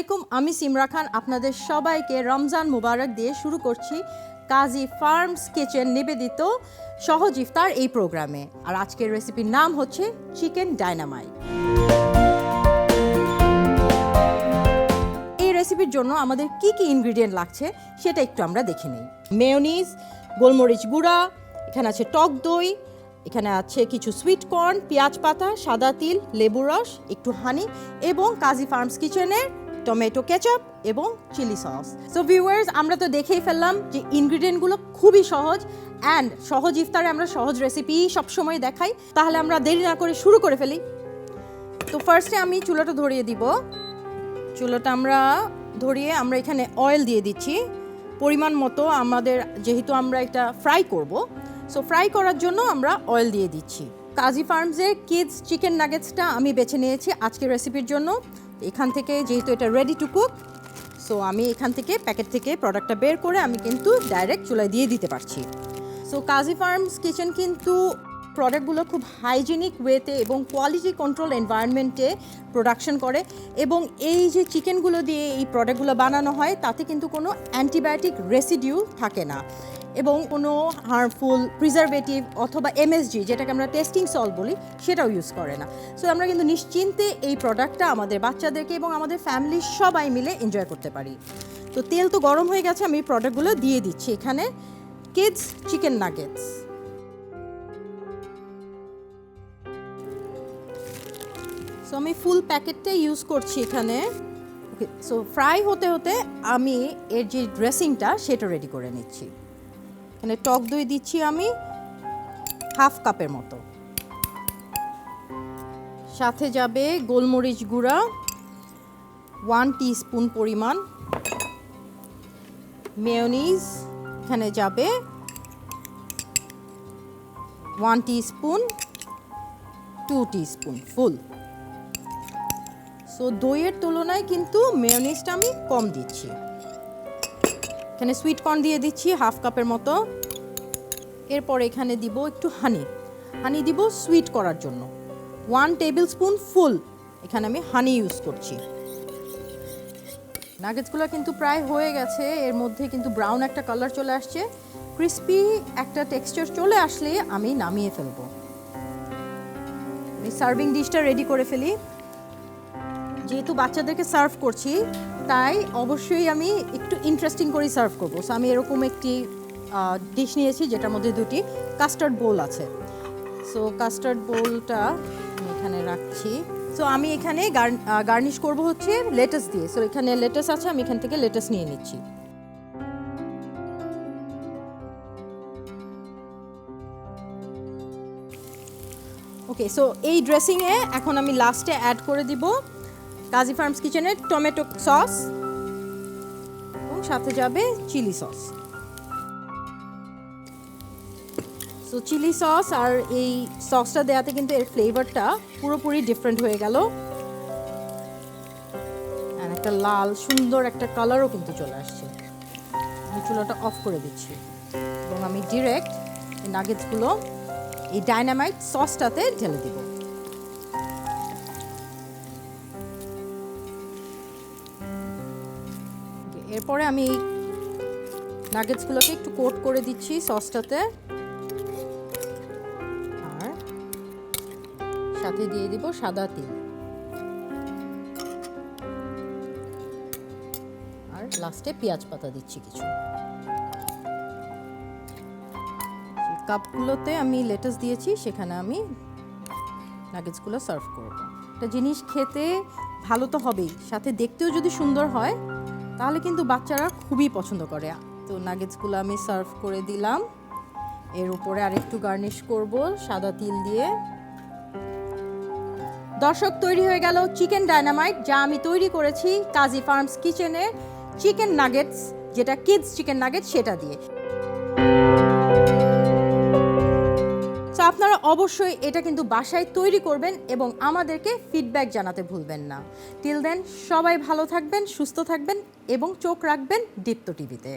আলাইকুম, আমি সিমরা খান আপনাদের সবাইকে রমজান মুবারক দিয়ে শুরু করছি কাজী ফার্মস কিচেন নিবেদিত সহজ ইফতার এই প্রোগ্রামে। আর আজকের রেসিপির নাম হচ্ছে চিকেন ডাইনামাইট। এই রেসিপির জন্য আমাদের কি কি ইনগ্রেডিয়েন্ট লাগছে সেটা একটু আমরা দেখে নিই। মেয়োনিজ, গোলমরিচ গুঁড়া, এখানে আছে টক দই, এখানে আছে কিছু সুইট কর্ন, পেঁয়াজ পাতা, সাদা তিল, লেবু রস, একটু হানি এবং কাজী ফার্মস কিচেনের টমেটো কেচাপ এবং চিলি সস। সো ভিউয়ার্স, আমরা তো দেখেই ফেললাম যে ইনগ্রিডিয়েন্টগুলো খুবই সহজ অ্যান্ড সহজ ইফতারে আমরা সহজ রেসিপি সবসময় দেখাই। তাহলে আমরা দেরি না করে শুরু করে ফেলি। তো ফার্স্টে আমি চুলাটা ধরিয়ে দিব। চুলাটা আমরা ধরিয়ে আমরা এখানে অয়েল দিয়ে দিচ্ছি পরিমাণ মতো, আমাদের যেহেতু আমরা এটা ফ্রাই করব, সো ফ্রাই করার জন্য আমরা অয়েল দিয়ে দিচ্ছি। কাজী ফার্মসের কিডস চিকেন নাগেটসটা আমি বেছে নিয়েছি আজকের রেসিপির জন্য। এখান থেকে যেহেতু এটা রেডি টু কুক, সো আমি এখান থেকে প্যাকেট থেকে প্রোডাক্টটা বের করে আমি কিন্তু ডাইরেক্ট চুলায় দিয়ে দিতে পারছি। সো কাজী ফার্মস কিচেন কিন্তু প্রোডাক্টগুলো খুব হাইজিনিক ওয়েতে এবং কোয়ালিটি কন্ট্রোল এনভায়রনমেন্টে প্রোডাকশন করে, এবং এই যে চিকেনগুলো দিয়ে এই প্রোডাক্টগুলো বানানো হয় তাতে কিন্তু কোনো অ্যান্টিবায়োটিক রেসিডিউ থাকে না এবং কোনো হার্মফুল প্রিজারভেটিভ অথবা এমএসজি, যেটাকে আমরা টেস্টিং সল্ট বলি, সেটাও ইউজ করে না। সো আমরা কিন্তু নিশ্চিন্তে এই প্রোডাক্টটা আমাদের বাচ্চাদেরকে এবং আমাদের ফ্যামিলির সবাই মিলে এনজয় করতে পারি। তো তেল তো গরম হয়ে গেছে, আমি প্রোডাক্টগুলো দিয়ে দিচ্ছি এখানে। কিডস চিকেন নাগেটস, সো আমি ফুল প্যাকেটটা ইউজ করছি এখানে। ওকে, সো ফ্রাই হতে হতে আমি এর যে ড্রেসিংটা সেটা রেডি করে নিচ্ছি। এখানে টক দই দিচ্ছি আমি হাফ কাপের মতো, সাথে যাবে গোলমরিচ গুঁড়া 1 টিস্পুন পরিমাণ, মেয়োনিজ এখানে যাবে 1 টিস্পুন, 2 টিস্পুন ফুল। সো দইয়ের তুলনায় কিন্তু মেয়োনিজটা আমি কম দিচ্ছি। এখানে সুইট কর্ন দিয়ে দিচ্ছি হাফ কাপের মতো। এরপর এখানে দিব একটু হানি দিব সুইট করার জন্য 1 টেবিল স্পুন ফুল। এখানে আমি হানি ইউজ করছি। নাগেটসগুলো কিন্তু প্রায় হয়ে গেছে, এর মধ্যে কিন্তু ব্রাউন একটা কালার চলে আসছে, ক্রিস্পি একটা টেক্সচার চলে আসলে আমি নামিয়ে ফেলবো। আমি সার্ভিং ডিশটা রেডি করে ফেলি। যেহেতু বাচ্চাদেরকে সার্ভ করছি তাই অবশ্যই আমি একটু ইন্টারেস্টিং করেই সার্ভ করবো। সো আমি এরকম একটি ডিশ নিয়েছি যেটার মধ্যে দুটি কাস্টার্ড বোল আছে। সো কাস্টার্ড বোলটা আমি এখানে রাখছি। সো আমি এখানে গার্নিশ করব হচ্ছে লেটাস দিয়ে। সো এখানে লেটাস আছে, আমি এখান থেকে লেটাস নিয়ে নিচ্ছি। ওকে, সো এই ড্রেসিংয়ে এখন আমি লাস্টে অ্যাড করে দিব কাজী ফার্মস কিচেনের টমেটো সস এবং সাথে যাবে chilli sauce. So chilli sauce আর এই সসটা দেওয়াতে কিন্তু এর ফ্লেভারটা পুরোপুরি ডিফারেন্ট হয়ে গেল, আর একটা লাল সুন্দর একটা কালারও কিন্তু চলে আসছে। আমি চুলাটা অফ করে দিচ্ছি এবং আমি ডিরেক্ট এই নাগেটসগুলো এই ডাইনামাইট সসটাতে ঢেলে দিব। এরপরে আমি নাগেটসগুলোকে একটু কোট করে দিচ্ছি সসটাতে, আর সাথে দিয়ে দিব সাদা তিল, আর লাস্টে পেঁয়াজ পাতা দিচ্ছি কিছু। কাপগুলোতে আমি লেটাস দিয়েছি, সেখানে আমি নাগেটসগুলো সার্ভ করব। একটা জিনিস খেতে ভালো তো হবেই, সাথে দেখতেও যদি সুন্দর হয় তাহলে কিন্তু বাচ্চারা খুবই পছন্দ করে। তো নাগেটসগুলো আমি সার্ভ করে দিলাম। এর উপরে আরেকটু গার্নিশ করব সাদা তিল দিয়ে। দর্শক, তৈরি হয়ে গেল চিকেন ডাইনামাইট, যা আমি তৈরি করেছি কাজী ফার্মস কিচেনের চিকেন নাগেটস, যেটা কিডস চিকেন নাগেটস সেটা দিয়ে। তো আপনারা অবশ্যই এটা কিন্তু বাসায় তৈরি করবেন এবং আমাদেরকে ফিডব্যাক জানাতে ভুলবেন না। টিল দেন, সবাই ভালো থাকবেন, সুস্থ থাকবেন এবং চোখ রাখবেন দীপ্ত টিভিতে।